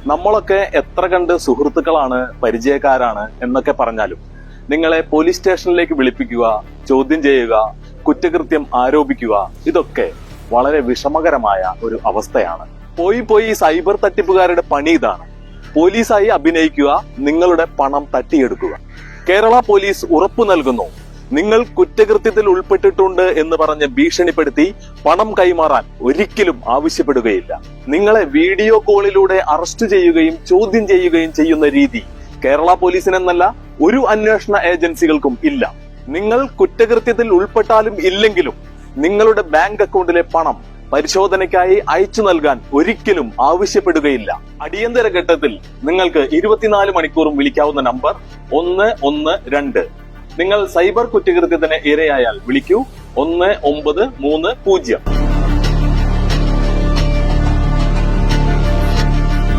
നമ്മളൊക്കെ എത്ര കണ്ട് സുഹൃത്തുക്കളാണ്, പരിചയക്കാരാണ് എന്നൊക്കെ പറഞ്ഞാലും നിങ്ങളെ പോലീസ് സ്റ്റേഷനിലേക്ക് വിളിപ്പിക്കുക, ചോദ്യം ചെയ്യുക, കുറ്റകൃത്യം ആരോപിക്കുക, ഇതൊക്കെ വളരെ വിഷമകരമായ ഒരു അവസ്ഥയാണ്. പോയി സൈബർ തട്ടിപ്പുകാരുടെ പണി ഇതാണ്. പോലീസായി അഭിനയിക്കുക, നിങ്ങളുടെ പണം തട്ടിയെടുക്കുക. കേരള പോലീസ് ഉറപ്പു നൽകുന്നു, നിങ്ങൾ കുറ്റകൃത്യത്തിൽ ഉൾപ്പെട്ടിട്ടുണ്ട് എന്ന് പറഞ്ഞ് ഭീഷണിപ്പെടുത്തി പണം കൈമാറാൻ ഒരിക്കലും ആവശ്യപ്പെടുകയില്ല. നിങ്ങളെ വീഡിയോ കോളിലൂടെ അറസ്റ്റ് ചെയ്യുകയും ചോദ്യം ചെയ്യുകയും ചെയ്യുന്ന രീതി കേരള പോലീസിനെന്നല്ല ഒരു അന്വേഷണ ഏജൻസികൾക്കും ഇല്ല. നിങ്ങൾ കുറ്റകൃത്യത്തിൽ ഉൾപ്പെട്ടാലും ഇല്ലെങ്കിലും നിങ്ങളുടെ ബാങ്ക് അക്കൗണ്ടിലെ പണം പരിശോധനയ്ക്കായി അയച്ചു നൽകാൻ ഒരിക്കലും ആവശ്യപ്പെടുകയില്ല. അടിയന്തര ഘട്ടത്തിൽ നിങ്ങൾക്ക് 24 മണിക്കൂറും വിളിക്കാവുന്ന നമ്പർ 112. നിങ്ങൾ സൈബർ കുറ്റകൃത്യത്തിന് ഇരയായാൽ വിളിക്കൂ 1930.